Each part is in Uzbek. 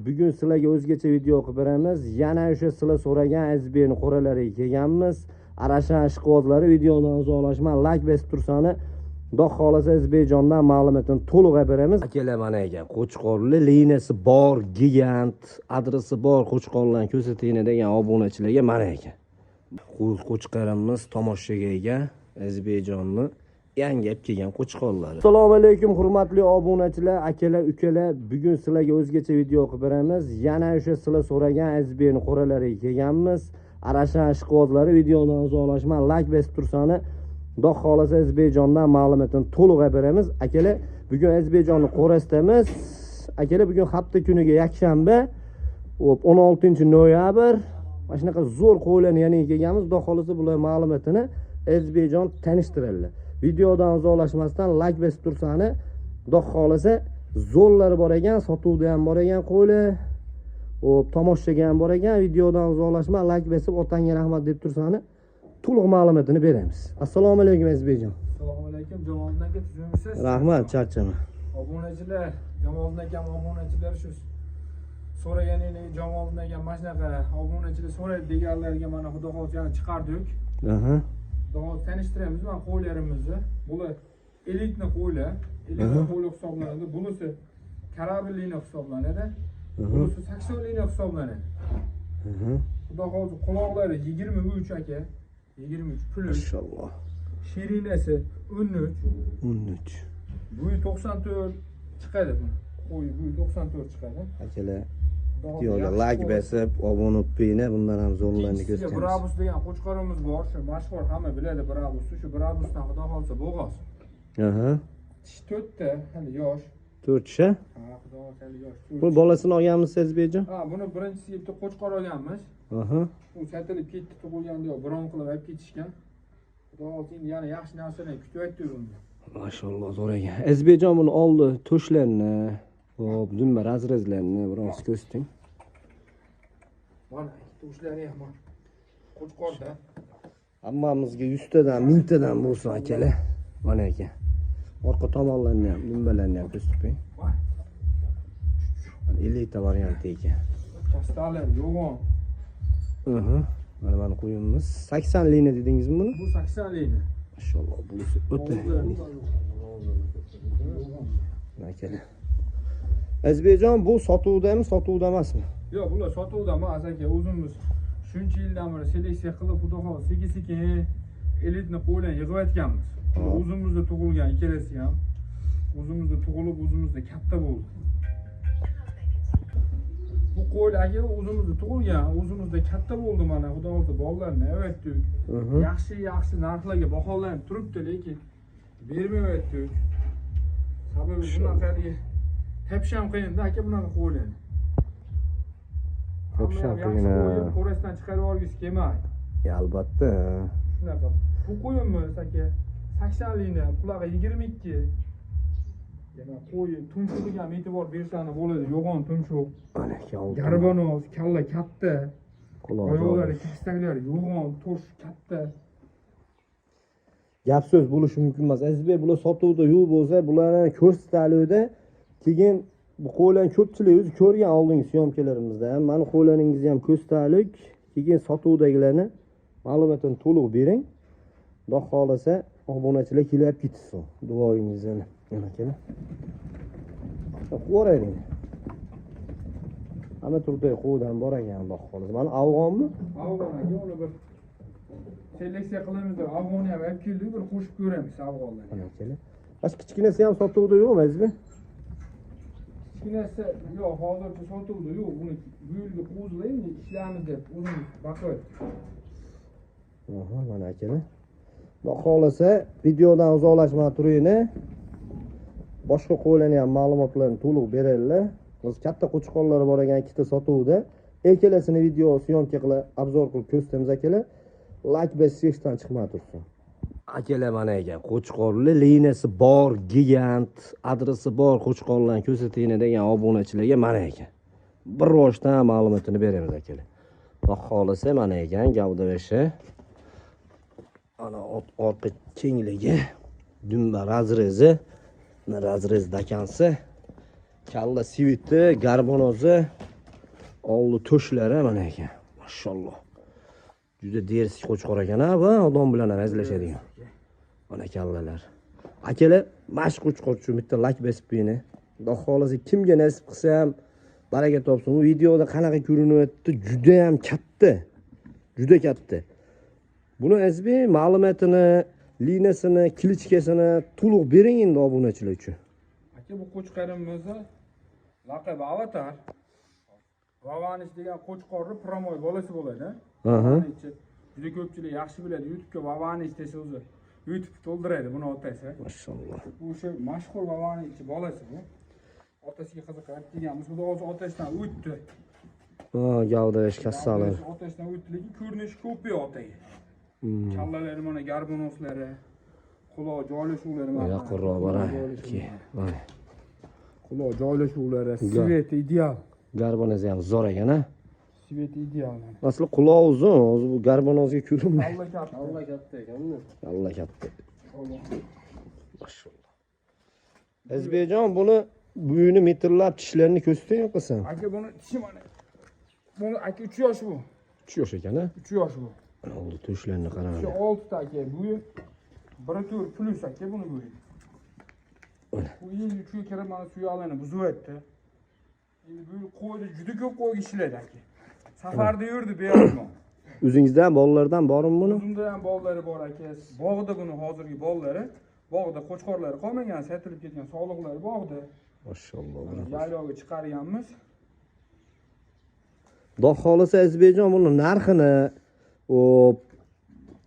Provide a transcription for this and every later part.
bugun sizlarga o'zgacha video qilib beramiz. Yana o'sha sizlar so'ragan SB'ni qo'ralariga kelganmiz. Arashan ishqibozlari videodan uzoqlashma, like bosib tursani, Xudo xolasa SBjondan ma'lumotni to'liq beramiz. Akalar mana ekan, Qo'chqorli liniyasi bor, gigant, adresi bor Qo'chqorlarni ko'rsatayni degan obunachilarga mana ekan. Qo'chqorimiz tomoshaga ega SBjonni yangi olib kelgan Qo'chqorlar. Assalomu alaykum hurmatli obunachilar, akalar, ukalar. Bugun sizlarga o'zgacha video qilib beramiz. Yana o'sha sizlar so'ragan SBni qo'ralariga kelganmiz. Arashan ishqibozlari videodan uzoqlashma, like bosib tursani, Xudo xolasa SBjondan ma'lumotni to'liq beramiz. Akalar, bugun SBjonni qo'rasidamiz. Akalar, bugun hafta kuniga yakshanba 16-noyabr mana shunaqa zo'r qo'ylarni yana kelganmiz. Xudo xolasa bular ma'lumotini SBjon tanishtiradilar. Videodan uzoqlashmasdan like bosib tursani, Xudo xolasa zo'rlari bor ekan, sotuvda ham bor ekan qo'ylar. Tomoshaga ham bor ekan. Videodan uzoqlashma, like bosib otangga rahmat deb tursani, to'liq ma'lumotini beramiz. Assalomu alaykum SBjon. Assalomu alaykum Jamoliddin aka, tuzimsiz? Rahmat, charchama. Obunachilar, Jamoliddin aka obunachilar shu so'raganingni Jamoliddin aka mana shunaqa obunachilar so'raydi deganlarga mana Xudo xolasa yana chiqardik. Aha. Xudo tanishtiramiz mana qo'ylarimizni. Bular elitni qo'ylar, elitni qo'ylar hisoblanadi. Bunisi karablina hisoblanadi. Bunisi saksonlina hisoblanadi. Xudo xolasa quloqlari 23 aka. 23 pul. Inshaalloh. Shirinasi 13. 13. Bu 94 chiqadi bu. Qo'y bu 94 chiqadi. Akalar, videoga like bosib, obuna bo'linglar. Bundan ham zo'rlarni ko'rsatamiz. Brabus degan qo'chqorimiz bor, shu mashhur, hamma biladi Brabusni. Shu Brabusdan Xudo xolasa bo'g'oz. Aha. Tish 4 ta, hali yosh. 4 Ha, Xudo xolasa yosh. Bu bolasini olganmiz SBjon? Ha, buni birinchisi bitta qo'chqor olganmiz. Aha. U satilib ketdi, tug'ilganda yo'q, biron qilib olib ketishgan. Xudo xolasa yana yaxshi narsalarni kutyapti bunga. Mashalloh, zo'r ekan. SBjon buni oldi, to'shlarni, hop, dumma razrezlarni biroz ko'rsating. Mana to'shlari ham bor. Qo'chqorda. Hammamizga 100 tadan, 1000 tadan bo'lsin akalar. Mana ekan. Orqa tomonlarni ham, dumbalarni ham ko'rsatib. Mana. Elita varianti ekan. Kastalar yo'g'on. Mana qo'yimiz 80 lina dedingizmi buni? Bu 80 lina. Mashalloh, bunisi o'ta. Akalar. SBjon bu sotuvdami, sotuvda emasmi? Yo'q, bular sotuvda emas aka, o'zimiz shuncha yildan beri seleksiya qilib, Xudo xolasa sekin-sekin elitni qo'ylarni yig'ayotganmiz. O'zimizda tug'ilgan ikkalasi ham. O'zimizda tug'ilib, o'zimizda katta bo'ldi. Bu qo'ylar aka o'zimizda tug'ilgan, o'zimizda katta bo'ldi mana. Xudo xolasa bolalarni avatdik. Yaxshi narxlarga baholanib turibdi, lekin bermayaptik. Sababi bunaqaga tepsham qiyin-da aka bunaqa qo'ylarni. Tepsham qiyin. Qo'rasidan chiqarib olgisi kelmaydi. Albatta. Shunaqa. Bu qo'yimiz aka 80 lina, qulog'i 22. Yana qo'y tumshug'iga ham e'tibor bersanglar bo'ladi. Yo'g'on tumshuq. Mana ekan. Garbonoz, kalla katta. Oyoqlari, kistaklari yo'g'on, to'sh katta. Gap so'z bo'lishi mumkin emas. SB bular sotuvda yo'q bo'lsa, bularni ko'rsatalikda, keyin bu qo'ylarni ko'pchilik o'zi ko'rgan oldingi syomkalarimizda ham. Mana qo'ylaringizni ham ko'rsatalik, keyin sotuvdagilarni ma'lumotini to'liq bering. Xudo xolasa obunachilar kelib ketsin. Duoyingizni. Mana keling. Qo'raylik. Hamma turdagi qo'ydan bor ekan, Xudo xolasa. Mana afg'onmi? Afg'on aka, uni bir seleksiya qilamiz deb afg'onni ham olib keldik, bir qo'shib ko'ramiz afg'onlarga. Mana keling. Bash kichkinasi ham sotuvda yo'qmi, SB? Kichkinasi yo'q, hozircha sotuvda yo'q. Buni bu yilga qo'zlaymiz, ishlaymiz deb o'zimiz baqayapti. Aha, mana akalar. Xudo xolasa videodan uzoqlashmay turinglar. Boshqa qo'ylarni ham ma'lumotlarni to'liq beradilar. Biz katta qo'chqorlari bor ekan, ikkita sotuvda. Ikkalasini video syomka qilib, obzor qilib ko'rsatamiz akalar. Like bosishdan chiqmay tursin. Akalar mana ekan, Qo'chqorli liniyasi bor, gigant, adresi bor Qo'chqorlarni ko'rsatayni degan obunachilarga mana ekan. Bir boshdan ma'lumotini beramiz akalar. Xudo xolasa mana ekan, gavda veshi. Ana orqa kengligi, dumba razrezi, razrez dakansi, kalla siviti, garbonozi, Oldi to'shlari mana ekan. Mashalloh. Juda dersi qo'chqor ekan ha bu, odam bilan ham azlashadigan. Mana kallalar. Akalar, mash qo'chqor shu bitta lak besib beni. Xudo xolasa kimga nasib qilsa ham baraka topsin. Bu videoda qanaqa ko'rinyapti? Juda ham katta. Juda katta. Buni azbi ma'lumotini, liniyasini, kilichkasini to'liq bering endi obunachilar uchun. Aka bu qo'chqarimizni laqabi Avatar. Vavanish degan qo'chqorni promoy bolasi bo'ladi. Aha. Juda ko'pchilik yaxshi biladi. YouTube'ga Vavanish desa o'zi YouTube to'ldiradi buni otasi. Mashalloh. Bu o'sha mashhur Vavanish bolasi bu. Otasiga qiziqib deganmiz. Xudo o'zi otasidan o'tdi. Ha, gavdash kassalar. Otasidan o'tdi, lekin ko'rinishi ko'p otaga. Kallalari mana garbonoslari, quloq joylashuvlari mana. Yaqinroq bora. Mana. Quloq joylashuvlari, sveti ideal. Garbonozi ham zo'r ekan ha. Sveti ideal. Asli quloq uzun, o'zi bu garbonozga ko'rinmaydi. Allah katta ekan-da. Allah katta. Mashalloh. Azbejon buni buyini metrlab tishlarini ko'rsataymi qilsam? Aka buni tishi mana. Buni aka 3 yosh bu. 3 yosh ekan ha. 3 yosh bu. Oldi tishlarini qarang. Shu 6 ta aka bu 1 plus aka buni bu. Bu endi 3 ga kirib mana suyoqlarni buzyapti. Endi bu qo'ydi juda ko'p qo'yga ishladi aka. Safarda yurdi beyormon. O'zingizdan bolalardan bormi buni? O'zimda ham bolalari bor aka. Bog'da buni hozirgi bolalari, bog'da qo'chqorlari qolmagan, satilib ketgan sog'liqlari bog'da. Mashalloh. Yaylovga chiqarganmiz. Xudo xolisa Azbejon buni narxini, o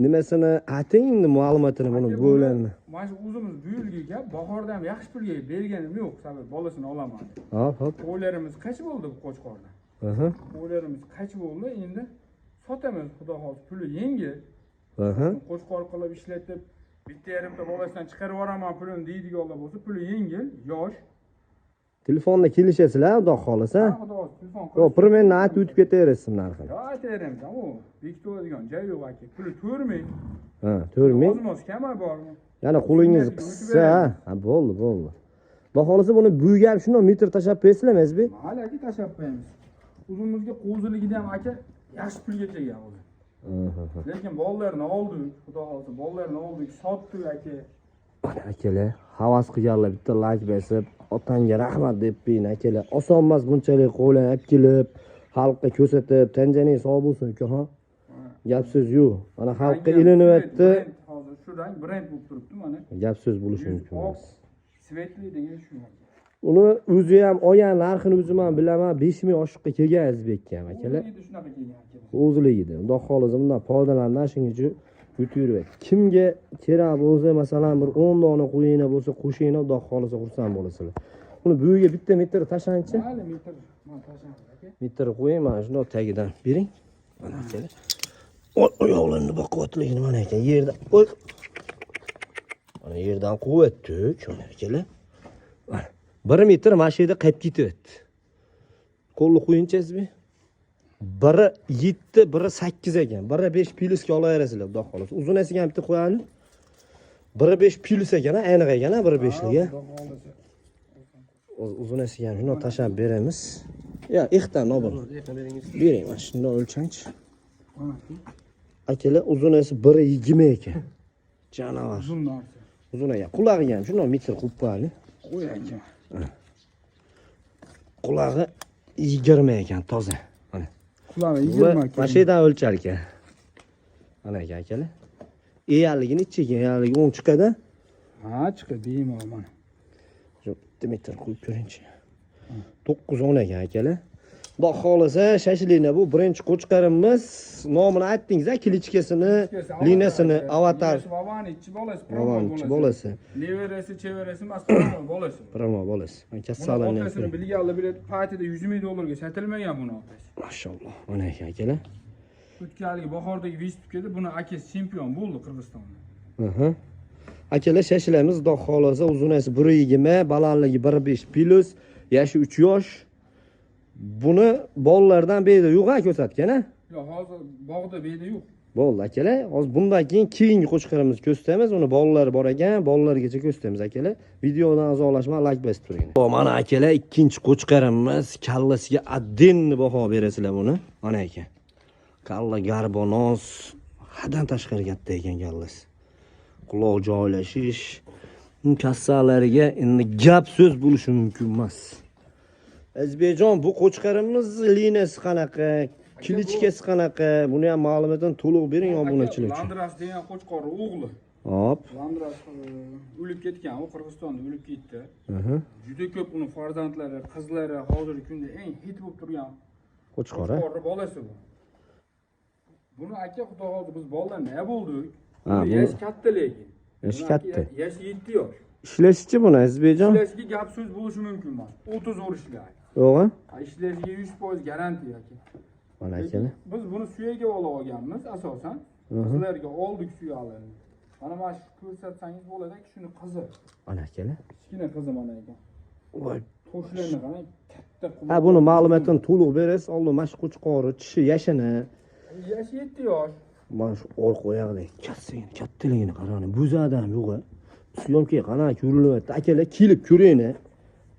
nimasini ayting endi ma'lumotini buni bo'lanmi? Mana shu o'zimiz bu yilgiga bahorda ham yaxshi pulga berganim yo'q, sababi bolasini olaman. Hop. Qo'ylarimiz qancha bo'ldi bu qo'chqorda? Aha. Qo'ylarimiz qancha bo'ldi? Endi sotamiz, xudo xolis, puli yengil. Aha. Qo'chqor qilib ishlatib, bitta yarimta bolasidan chiqarib yuboraman pulini deydiganlar bo'lsa, puli yengil, yosh. Telefonda kelishasizlar, xudo xolisa. Xudo xolis, telefon Yo'q, primerni aytib o'tib ketaverasiz narxini. Yo, aytaveramiz, u bekitib oladigan joy yo'q aka. Puli 4 ming. Ha, 4 ming. Ozmoz kamay bormi? Yana qo'lingiz qissa, ha, bo'ldi. Xudo xolisa buni buyiga ham shunday metr tashab qo'yasizlarmi, Azbek? Hali aka tashab qo'yamiz. Uzunimizga qo'ziligida ham aka yaxshi pulga kelgan o'zi. Lekin bolalarni oldik, xudo xolisa bolalarni oldik, sotdik aka. Mana akalar, havas qilganlar bitta like bosib, otangga rahmat deb beyin akalar. Oson emas bunchalik qo'ylar olib kelib, xalqqa ko'rsatib, tanjaning sog' bo'lsin ukaxo. Gap so'z yo'q. Mana xalqqa ilinyapti. Hozir shu rang brend bo'lib turibdi mana. Gap so'z bo'lishi mumkin emas. Svetli degan shu. Uni o'zi ham olgan narxini o'zim ham bilaman, 5000 oshiqqa kelgan Azbekka ham akalar. Shunaqa kelgan aka. O'zligida. Xudo xolisa bundan foydalandan shuning uchun o'tiraveradi. Kimga kerak bo'lsa, masalan, bir 10 dona qo'yinglar bo'lsa, qo'shinglar, Xudo xolisa xursand bo'lasizlar. Uni buyiga bitta metr tashanchi. Hali metr, mana tashamiz aka. Metr qo'ying, mana shunday tagidan bering. Mana akalar. Oyoqlarini baquvvatligini mana ekan, yerdan. Oy. Mana yerdan quvvatdik, mana akalar. Mana 1 metr mashina qaytib ketyapti. Qo'lni qo'yinchasizmi? Biri 7, biri 8 ekan. Biri 5 plyusga olaverasizlar, xudo xolisa. Uzunasiga ham bitta qo'yadi. Biri 5 plyus ekan, aniq ekan, biri 5ligi. Uzunasiga ham shuni tashab beramiz. Ya, ixtan nobir. Bering, mana shunday o'lchangchi. Akalar, uzunasi 1.20 ekan. Janavar. Uzun narsa. Uzun ekan. Qulog'i ham shunday metr qo'yib qo'yadi. Qo'y aka. Qulog'i 20 ekan, toza. Mana. Qulog'i 20 ekan. Mashinadan o'lchar ekan. Mana ekan akalar. Eyaligini ichiga, eyaligi 10 chiqadi. Ha, chiqadi, bemalol mana. Shu bitta metr qo'yib ko'ringchi. 9-10 ekan akalar. Xudo xolisa, shashlikni bu birinchi qo'chqarimiz. Nomini aytdingiz-a, kilichkasini, liniyasini, avatar. Vavanichchi bolasi, Vavanichchi bolasi. Neverasi, cheverasi emas, promo bolasi. Promo bolasi. Kassalarni ham. Otasini bilganlar biladi, partiyada 100 ming dollarga sotilmagan buni otasi. Mashalloh. Mana ekan akalar. O'tganligi bahordagi Vestupkada buni akasi chempion bo'ldi Qirg'izistonda. Akalar, shashilamiz Xudo xolisa, uzunasi 1.20, balandligi 1.5 plus, yoshi 3 yosh. Buni bolalardan beda yo'q-a ko'rsatgan-a? Yo'q, hozir bog'da beda yo'q. Bo'ldi akalar. Hozir bundan keyin keyingi qo'chqarimizni ko'rsatamiz. Uni bolalari bor ekan, bolalargacha ko'rsatamiz akalar. Videodan uzoqlashmay like bosib turing. Mana akalar, ikkinchi qo'chqarimiz. Kallasiga addenni baho berasizlar buni. Mana ekan. Kalla garbonoz, haddan tashqari katta ekan kallasi. Quloq joylashish, kassalariga endi gap so'z bo'lishi mumkin emas. Azbejon, bu qo'chqarimiz liniyasi qanaqa? Kilichkasi qanaqa? Buni ham ma'lumotini to'liq bering obunachilar uchun. Landras degan qo'chqor o'g'li. Hop. Landras o'lib ketgan, u Qirg'izistonda o'lib ketdi. Juda ko'p uni farzandlari, qizlari hozirgi kunda eng hit bo'lib turgan Qo'chqor. bolasi bu. Buni aka xudo xolisi biz bolalar ne bo'ldik? Ha, bu Yash katta lekin. yash katta. Yash 7 yosh. Ishlashichi buni Azbejon? Ishlashiga gap so'z bo'lishi mumkin emas. 30 zo'r ishlaydi. Yo'g'i? Ishlashiga 100% garantiya aka. Mana akalar. Biz buni suyaga olib olganmiz asosan. Sizlarga oldik suyalarni. Mana shu ko'rsatsangiz bo'ladi-ku, shuni qizi. Mana akalar. Kichkina qizi mana ekan. Voy. Qo'shlarni qarang, katta quloq. Ha, buni ma'lumotini to'liq berasiz. Oldin mana shu qo'chqori, tishi, yashini. Yashi 7 yosh. Mana shu orqa oyog'idagi kattaligini qarang. Bo'zadam yo'q-a. Syomkaga qanaqa ko'rilyapti. Akalar, kelib ko'ringlar.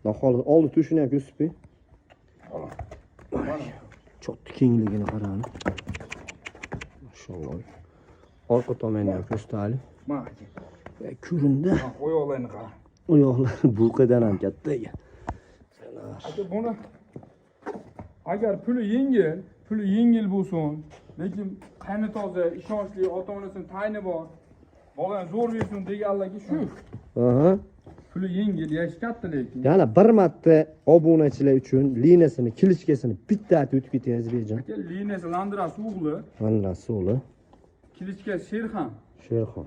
Nahol oldi tushini ham ko'rsatib. Mana cho'tti kengligini qarang. Mashalloh. Orqa tomonni ham ko'rsataylik. Mana aka. Ko'rindi. Oyoqlarini qarang. Oyoqlari bulqadan ham katta ekan. Aka buni agar puli yengil bo'lsin, lekin qayni toza, ishonchli ota-onasining tayini bor, bolani zo'r bersin deganlarga shu. Aha. Puli yengil, yashi katta lekin. Yana bir marta obunachilar uchun liniyasini, kilichkasini bitta aytib o'tib ketay Azbejon. Aka liniyasi Landras o'g'li, Landras o'g'li, kilichkasi Sherxon. Sherxon.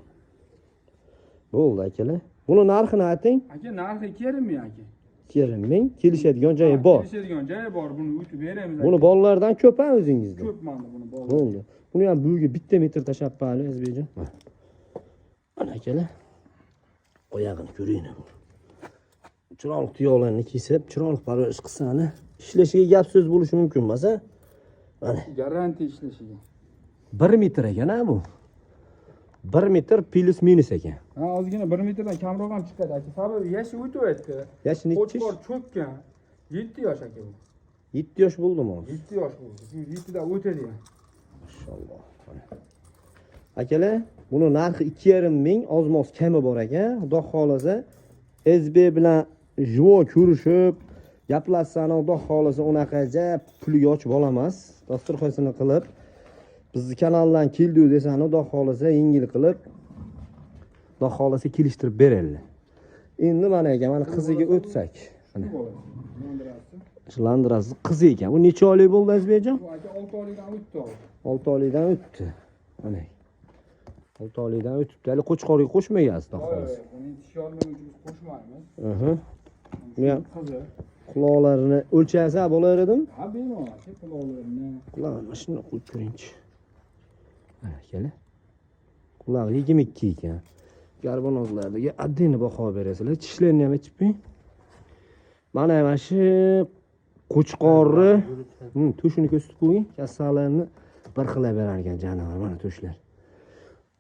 Bo'ldi akalar. Buni narxini ayting. Aka narxi 2,5 ming aka. 2,5 ming. Kelishadigan joyi bor. Kelishadigan joyi bor, buni o'tib beramiz. Buni bolalardan ko'p ham o'zingizda. Ko'p mana buni bolalar. Bo'ldi. Buni ham buyiga bitta metr tashab qo'yali Azbejon. Mana akalar. Oyog'ini ko'ringlar. Chiroqli tuyoqlarni kesib, chiroqli parvarish qilsani, ishlashiga gap so'z bo'lishi mumkin emas, a? Mana Garantiya ishlashiga. 1 metr ekan a bu. 1 metr plus minus ekan. Ha, ozgina 1 metrdan kamroq ham chiqadi aka. Sababi yashi o'tyapti. Yashi nechi? Qo'chqor cho'kkan. 7 yosh aka bu. 7 yosh bo'ldimi hozir? 7 yosh bo'ldi. Shu 7 dan o'tadi ham. Mashalloh. Akalar, buni narxi 2,5 ming, ozmoz kami bor ekan. Xudo xolasa SB bilan jivo ko'rishib, gaplashsani xudo xolasa unaqacha puliga ochib olamas. Dasturxonini qilib, bizni kanaldan keldi desani xudo xolasa yengil qilib, xudo xolasa kelishtirib beradilar. Endi mana ekan, mana qiziga o'tsak. Mana Landrasi qizi ekan. Bu necha oylik bo'ldi Azbejon? Bu aka 6 oylikdan o'tdi. 6 oylikdan o'tdi. Mana 6 oylikdan o'tibdi. Hali qo'chqorga qo'shmayapsiz, xudo xolasa. Buni tishi olmaguncha biz qo'shmaymiz. Buni ham Qizi. quloqlarini o'lchasa bo'lar edim. Ha, bemalol aka quloqlarini. Quloqni shuni qo'yib ko'ringchi. Mana akalar. Quloq 22 ekan. Garbonozlarga addini baho berasizlar. Tishlarni ham aytib qo'ying. Mana shu qo'chqorni, tushini ko'rsatib qo'ying. Kassalarni bir xilab berar ekan janovar, mana tushlar.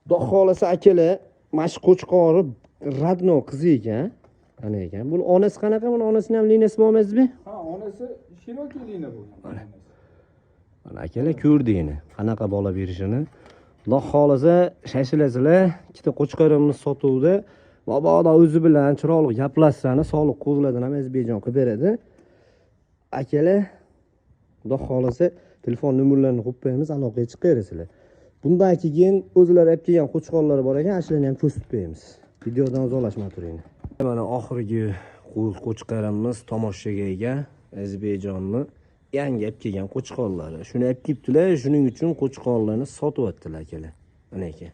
Xudo xolasa akalar, mana shu qo'chqori radno qizi ekan. Mana ekan. Buni onasi qanaqa? Buni onasining ham liniyasi bormi Azbi? Ha, onasi Cherokee liniya bo'lgan. Mana akalar ko'rdingmi? Qanaqa bola berishini. Xudo xolasa shashilasizlar, ikkita qo'chqorimiz sotuvda. Mabodo o'zi bilan chiroqli gaplashsani, sog'liq qo'zlardan ham Azbejon qilib beradi. Akalar, xudo xolasa telefon nomerlarini qo'yib qo'yamiz, aloqaga chiqaverasizlar. Bundan keyin o'zlari olib kelgan qo'chqorlar bor ekan, ashlarni ham ko'rsatib beramiz. Videodan uzoqlashmay turinglar. Mana oxirgi qo'chqorimiz tomoshaga ega Azbejonni yangi olib kelgan qo'chqorlari. Shuni olib kelibdilar, shuning uchun qo'chqorlarni sotyaptilar akalar. Mana ekan.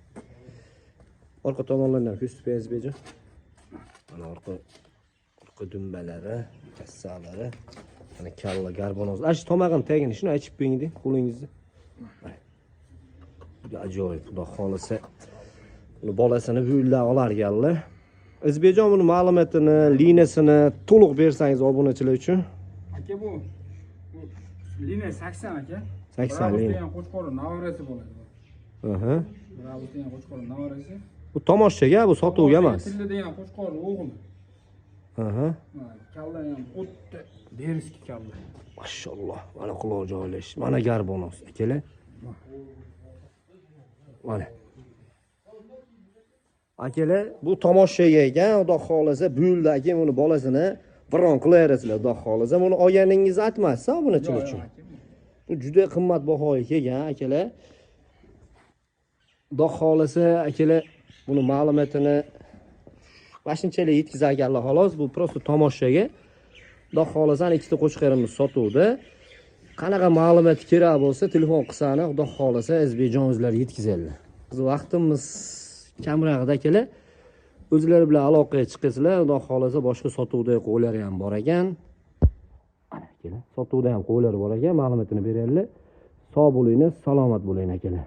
Orqa tomonlardan ko'rsatib berasiz Azbejon. Mana orqa dumbalari, kassalari, mana kalla garbonoz. Shu tomog'im tagini shuni ochib qo'ying, qo'lingizni. Ajoyib, xudo xolasa. Uni bolasini bular olarganlar. Azbejon buni ma'lumotini, liniyasini to'liq bersangiz obunachilar uchun. Aka bu liniya 80 aka. 80 liniya. Qo'chqorning navrasi bo'ladi. Aha. Mana bu degan qo'chqorning navarasi. Bu tomoshaga, bu sotuvga emas. Tilla degan qo'chqorning o'g'li. Aha. Kalla ham o'tdi. Deriski kalla. Mashalloh. Mana quloq joylash. Mana garbonos akalar. Mana. Akalar, bu tomoshaga ekan, xudo xolasa, buldagi buni bolasini viron qilaverasizlar, xudo xolasa. Buni olganingizni aytmasiz, obunachilar uchun. Bu juda qimmatbaho kelgan, akalar. Xudo xolasa, akalar, buni ma'lumotini vaqtinchalik yetkazganlar xolos, bu prosta tomoshaga. Xudo xolasa, ikkita qo'chqarimiz sotuvda. Qanaqa ma'lumot kerak bo'lsa, telefon qilsani, xudo xolasa, SBjon o'zlari yetkazadilar. Biz vaqtimiz kamroq akalar. O'zlari bilan aloqaga chiqasizlar, xudo xolasa, boshqa sotuvda qo'ylar ham bor ekan. Akalar, sotuvda ham qo'ylar bor ekan, ma'lumotini beradilar. Sog' bo'linglar, salomat bo'ling akalar.